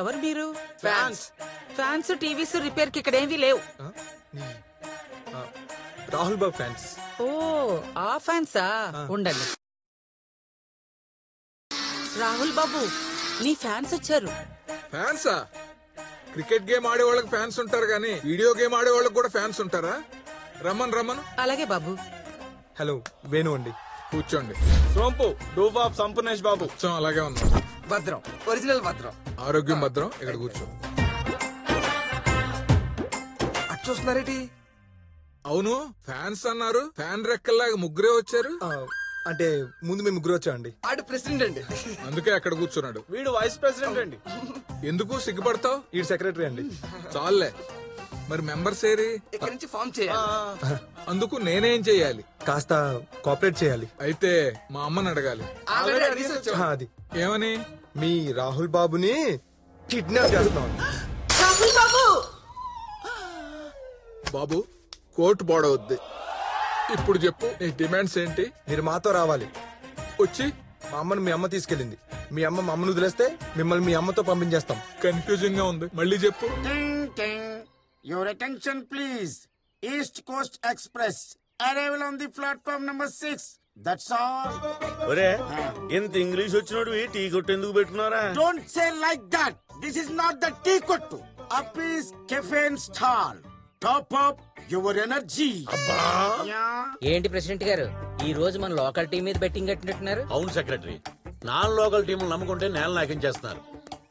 ఎవరు మీరు? Fans TVs repair కి ఇక్కడ ఏమీ లేవు. రాహుల్ బాబు ఫ్యాన్స్. ఓ ఆ ఫ్యాన్సా? ఉండండి. రాహుల్ బాబు, నీ ఫ్యాన్స్ వచ్చారు. ఫ్యాన్సా? క్రికెట్ గేమ్ ఆడే వాళ్ళకి ఫ్యాన్స్ ఉంటారు కానీ వీడియో గేమ్ ఆడే వాళ్ళకి కూడా ఫ్యాన్స్ ఉంటారా? రమ్మను. అలాగే బాబు. హలో, వేణు అండి. కూర్చోండి. సోంపు డూప్ ఆఫ్ సంపూర్ణేష్ బాబు. అలాగే ఉన్నాం. భద్రం, ఒరిజినల్ భద్రం. ఆరోగ్యం భద్రం. ఇక్కడ కూర్చో. అటు చూస్తున్నారేటి? అవును, ఫ్యాన్స్ అన్నారు. ఫ్యాన్ రెక్కల్లాగా ముగ్గురే వచ్చారు. అంటే ముందు మేము ముగ్గురు వచ్చామండి. ఆడు ప్రెసిడెంట్ అండి. అందుకే అక్కడ కూర్చున్నాడు. వీడు వైస్ ప్రెసిడెంట్ అండి. ఎందుకు సిగ్గుపడతావు? ఈ సెక్రటరీ అండి. చాలే. మరి మెంబర్స్ ఏరి? ఇక్కడ నుంచి ఫామ్ చేయాలి. అందుకు నేనేం చెయ్యాలి? కాస్త కోఆపరేట్ చేయాలి. అయితే మా అమ్మని అడగాలి. ఆల్రెడీ అడిగేసి వచ్చాం. అది ఏమని? మీ రాహుల్ బాబుని కిడ్నాప్ చేస్తున్నాం. రాహుల్ బాబు! బాబు, కోర్టు బోడవద్ది. ఇప్పుడు చెప్పు, నీ డిమాండ్స్ ఏంటి? మీరు మాతో రావాలి. వచ్చి మా అమ్మను మీ అమ్మ తీసుకెళ్ళింది. మీ అమ్మ మా అమ్మను వదిలేస్తే మిమ్మల్ని మీ అమ్మతో పంపించేస్తాం. కన్ఫ్యూజింగ్ గా ఉంది. మళ్ళీ చెప్పు. Your attention please. East Coast Express. Arrival on the platform number 6. That's all. ఒరే, ఇంత ఇంగ్లీష్ వచ్చినోడు టీ కొట్టు ఎందుకు పెట్టుకున్నారా? Don't say like that. This is not the tea kottu. Up is cafe and stall. Top up your energy. ఏంటి president గారు, ఈ రోజు మన లోకల్ టీం మీద బెట్టింగ్ కట్టినట్టున్నారు? అవును సెక్రటరీ, నాన్ లోకల్ టీములు నమ్ముకుంటే నేల నాకించేస్తున్నారు.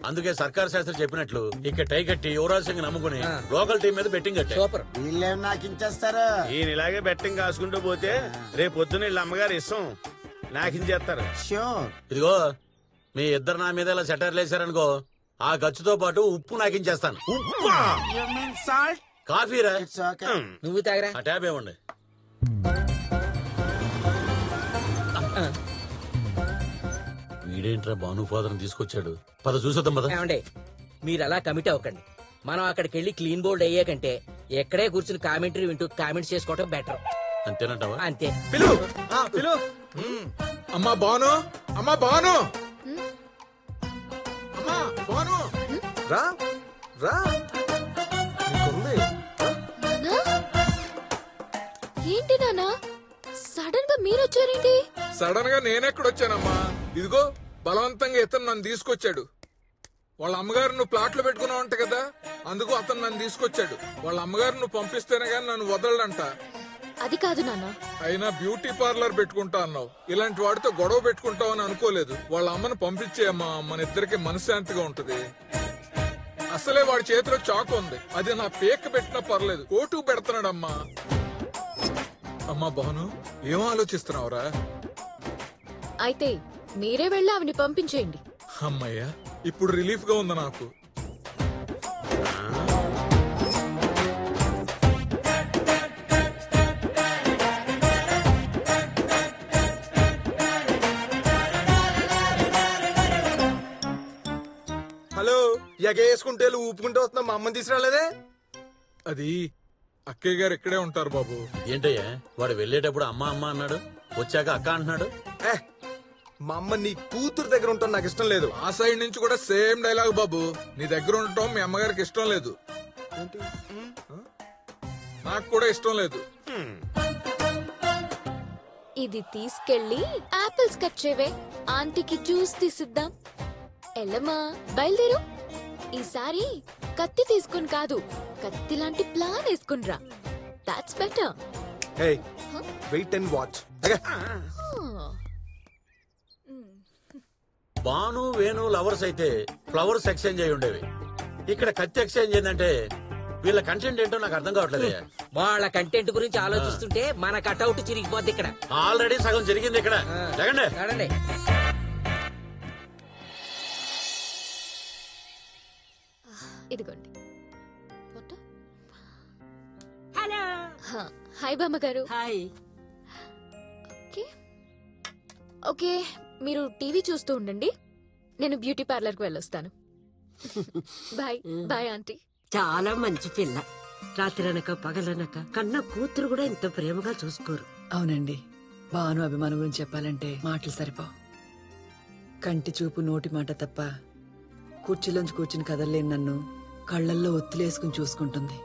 అందుకే సర్కార్ శాస్త్రి చెప్పినట్లు ఇక్కడ టై కట్టి యువరాజ్ సింగ్ నమ్ముకుని లోకల్ టీం మీద బెట్టింగ్ కట్టారు. సూపర్. వీళ్ళేం నాకించేస్తారా? ఈయన ఇలాగే బెట్టింగ్ కాసుకుంటూ పోతే రేపు పొద్దున వీళ్ళ అమ్మగారు ఇష్టం నాకించేస్తారు. Sure. ఇదిగో, మీ ఇద్దరు నా మీద ఇలా సెటర్లు వేసారనుకో, ఆ ఖర్చుతో పాటు ఉప్పు నాకించేస్తాను. ఉప్పా? You mean salt? కాఫీరా? It's okay. నువ్వు తాగరా. ఆ ట్యాబ్ ఇవ్వండి. వీడేంట్రా భాను ఫాదర్ తీసుకొచ్చాడు. పద చూసేద్దాం పద. ఏమండి, మీరు అలా కమిట్ అవ్వకండి. మనం అక్కడికి వెళ్ళి క్లీన్ బోల్డ్ అయ్యాకంటే ఎక్కడే కూర్చుని కామెంటరీ వింటూ కామెంట్స్ చేసుకోవడం బెటర్. అంతేనంటావా? అంతే. పిలు. అమ్మా బాను, అమ్మా బాను, అమ్మా బాను. రా రా. నీకుంది. ఏంటి నానా సడన్ గా మీరొచ్చారేంటి? సడన్ గా నేనెక్కడొచ్చానమ్మా? ఇదిగో, బలవంతంగా ఇతను నన్ను తీసుకొచ్చాడు. వాళ్ళ అమ్మగారు నువ్వు ప్లాట్లు పెట్టుకున్నావు అంట కదా, అందుకు అతను నన్ను తీసుకొచ్చాడు. వాళ్ళ అమ్మగారు నువ్వు పంపిస్తేనే గాని నన్ను వదలడంట. అది కాదు నాన్న. అయినా బ్యూటీ పార్లర్ పెట్టుకుంటా అన్నావు. ఇలాంటి వాడితో గొడవ పెట్టుకుంటావు అని అనుకోలేదు. వాళ్ళ అమ్మను పంపించేయమ్మా, మన ఇద్దరికి మనశ్శాంతిగా ఉంటది. అసలే వాడి చేతిలో చాకు ఉంది, అది నా పేక పెట్టినా పర్లేదు, కోటుకు పెడుతున్నాడమ్మా. అమ్మా బాను, ఏం ఆలోచిస్తున్నావురా? అయితే మీరే వెళ్ళి ఆవిని పంపించేయండి. అమ్మయ్యా, ఇప్పుడు రిలీఫ్ గా ఉంది నాకు. హలో, ఎగేసుకుంటే ఊపుకుంటూ వస్తున్నా. మా అమ్మని తీసుకురాలేదే? అది అక్కయ్య గారు ఇక్కడే ఉంటారు బాబు. ఏంటయ్యా, వాడు వెళ్ళేటప్పుడు అమ్మ అమ్మ అన్నాడు, వచ్చాక అక్క అంటున్నాడు. మా అమ్మ నీ కూతురు దగ్గర ఉంటాం నాకు ఇష్టం లేదు. ఆ సైడ్ నుంచి కూడా సేమ్ డైలాగ్ బాబు. నీ దగ్గర ఉండటం మీ అమ్మగారికి ఇష్టం లేదు, నాకు కూడా ఇష్టం లేదు. ఇది తీసుకెళ్ళి ఆపిల్స్ కట్ చేయవే, ఆంటీకి జ్యూస్ తీసిద్దాం. ఎల్లమ్మా బయలుదేరు. ఈసారి కత్తి తీసుకుని కాదు, కత్తి లాంటి ప్లాన్ వేసుకునిరా. That's better. Hey, wait and watch. Bhanu Venu lovers అయితే ఫ్లవర్స్ ఎక్స్చేంజ్ అయి ఉండేవి. ఇక్కడ కత్తి ఎక్స్చేంజ్ ఏంటంటే వీళ్ళ కంటెంట్ ఏంటో నాకు అర్థం కావట్లేదు. వాళ్ళ కంటెంట్ గురించి ఆలోచిస్తుంటే మన కట్అవుట్ చిరిగిపోద్ది. ఇక్కడ ఆల్రెడీ సగం జరిగింది. ఇక్కడ జగండి చూడండి. ఇదిగోండి. హలో. హాయ్ బామ్మగారు. హాయ్. ఓకే ఓకే, మీరు టీవీ చూస్తూ ఉండండి, నేను బ్యూటీ పార్లర్ కు వెళ్ళొస్తాను. Bye bye aunty. చాలా మంచి పిల్ల. రాత్రనక పగలనక కన్న కూతురు కూడా ఇంత ప్రేమగా చూసుకోరు. అవునండి, భాను అభిమానం గురించి చెప్పాలంటే మాటలు సరిపోవు. కంటి చూపు నోటి మాట తప్ప కుర్చీలోంచి కూర్చుని కదలలేని నన్ను కళ్ళల్లో ఒత్తులేసుకుని చూసుకుంటుంది.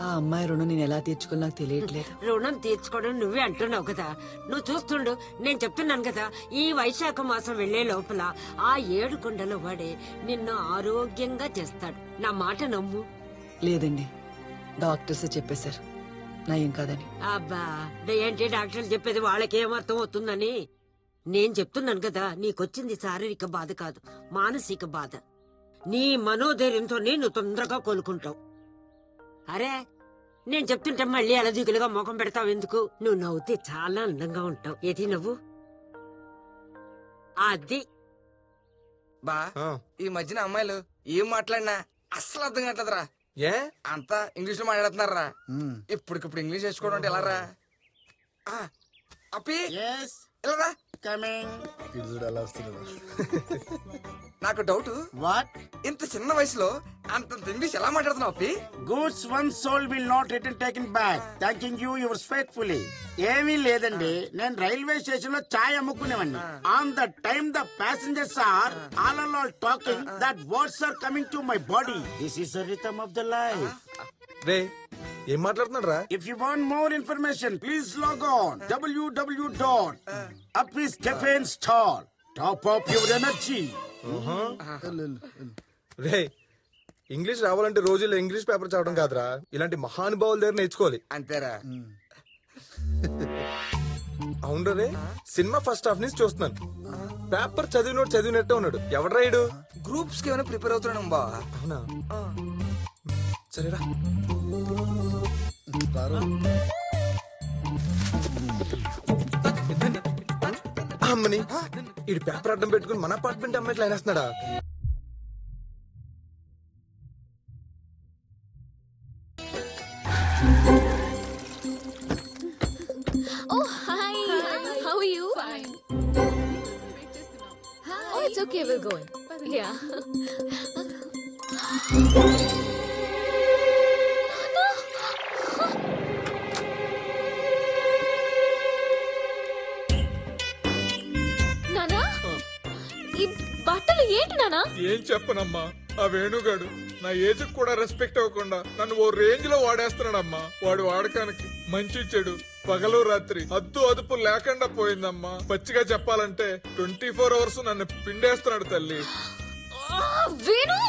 ఆ అమ్మాయి రుణం నేను ఎలా తీర్చుకోవాలో నాకు తెలియట్లేదు. రుణం తీర్చుకోవడం నువ్వే అంటున్నావు కదా. నువ్వు చూస్తుండు, నేను చెప్తున్నాను కదా, ఈ వైశాఖ మాసం వెళ్లే లోపల ఆ 7 కొండల వాడే నిన్ను ఆరోగ్యంగా చేస్తాడు. నా మాట నమ్ము. లేదండి, డాక్టర్స్ చెప్పేశారు నయం కాదని. అబ్బా, ఏంటి డాక్టర్లు చెప్పేది? వాళ్ళకి ఏమర్థం అవుతుందని. నేను చెప్తున్నాను కదా, నీకొచ్చింది శారీరక బాధ కాదు, మానసిక బాధ. నీ మనోధైర్యంతోనే నువ్వు తొందరగా కోలుకుంటావు. అరే, నేను చెప్తుంటే మళ్ళీ అలా దిగులుగా ముఖం పెడతావు ఎందుకు? నువ్వు నవ్వుతే చాలా అందంగా ఉంటావు. ఏది నవ్వు? అది బా ఈ మధ్యన అమ్మాయిలు ఏం మాట్లాడినా అస్సలు అర్థం కావట్లేదురా. ఏ అంతా ఇంగ్లీష్ లో మాట్లాడుతున్నారా? ఇప్పటికిప్పుడు ఇంగ్లీష్ నేర్చుకోవడం అంటే ఎలా రా? అప్పి ఎస్ ఎలా కమింగ్. నాకు డౌట్, వాట్? ఇంత చిన్న వయసులో అంతంత ఇంగ్లీష్ ఎలా మాట్లాడుతున్నావు అప్పి? Goods one soul will not return taken back. Thanking you yours faithfully. ఏమీ లేదండి, నేను రైల్వే స్టేషన్ లో చాయ్ అమ్ముకునేవాడిని. On the time the passengers are all talking, that words are coming to my body. This is the rhythm of the life. రే ఏం మాట్లాడుతున్నాడు రా? If you want more information, please log on www.uppiscafeandstall. Top up your energy. Ray English రావాలంటే రోజుల్లో English paper చదవడం కాదురా, ఇలాంటి మహానుభావుల దగ్గర నేర్చుకోవాలి. అంతేరా? అవును రే, సినిమా ఫస్ట్ హాఫ్ నుంచి చూస్తున్నాను. పేపర్ చదివినట్టే ఉన్నాడు. ఎవడు రాయుడు? గ్రూప్స్ కి ఏమైనా ప్రిపేర్ అవుతున్నాను బా. అవునా? సరేరా. అమ్మని ఇడు పేపర్ అడ్డం పెట్టుకుని మన అపార్ట్మెంట్ అమ్మాయి line వేస్తున్నాడా? Oh, hi. How are you? Fine. Oh, it's okay. We'll go in. Yeah. నానా, ఈ బట్టలు ఏంటి నానా? ఏం చెప్పనమ్మా, ఆ వేణుగాడు నా ఏజ్ కూడా రెస్పెక్ట్ అవ్వకుండా నన్ను ఓ రేంజ్ లో వాడేస్తున్నాడమ్మా. వాడు వాడకానికి మంచి చెడు పగలు రాత్రి హద్దు అదుపు లేకుండా పోయిందమ్మా. పచ్చిగా చెప్పాలంటే 24 hours నన్ను పిండేస్తున్నాడు తల్లి. వేణు,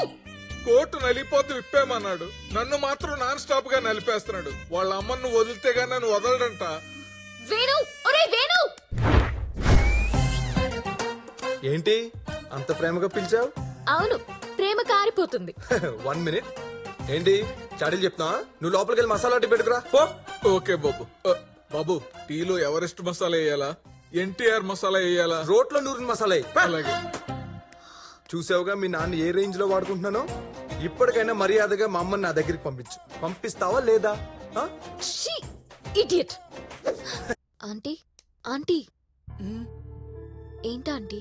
కోర్టు నలిపోతూ విప్పేమన్నాడు, నన్ను మాత్రం నాన్ స్టాప్ గా నలిపేస్తున్నాడు. వాళ్ళ అమ్మను వదిలితేగా నన్ను వదలడంట. వేణు, ఒరే వేణు. ఏంటి అంత ప్రేమగా పిలిచావు? అవును, ప్రేమ కారిపోతుంది. 1 minute. ఏంటి చాడీలు చెప్తున్నావా? నువ్వు లోపలికి వెళ్ళి మసాలా టీ పెట్టుకురా పో. ఓకే బాబు. బాబు, టీలో ఎవరెస్ట్ మసాలా వేయాలా, ఎన్టీఆర్ మసాలా వేయాలా? రోట్లో నూరిన మసాలా ఎయ్. అలాగే. చూసావుగా మీ నాన్న ఏ రేంజ్ లో వాడుకుంటున్నానో. ఇప్పటికైనా మర్యాదగా మా అమ్మని నా దగ్గరికి పంపించు. పంపిస్తావా లేదా? ఇడియట్. Aunty, aunty. ఏంటా ఆంటీ,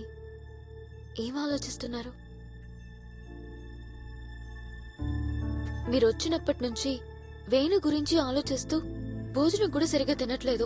ఏం ఆలోచిస్తున్నారు? మీరు వచ్చినప్పటి నుంచి వేణు గురించి ఆలోచిస్తూ భోజనం కూడా సరిగా తినట్లేదు.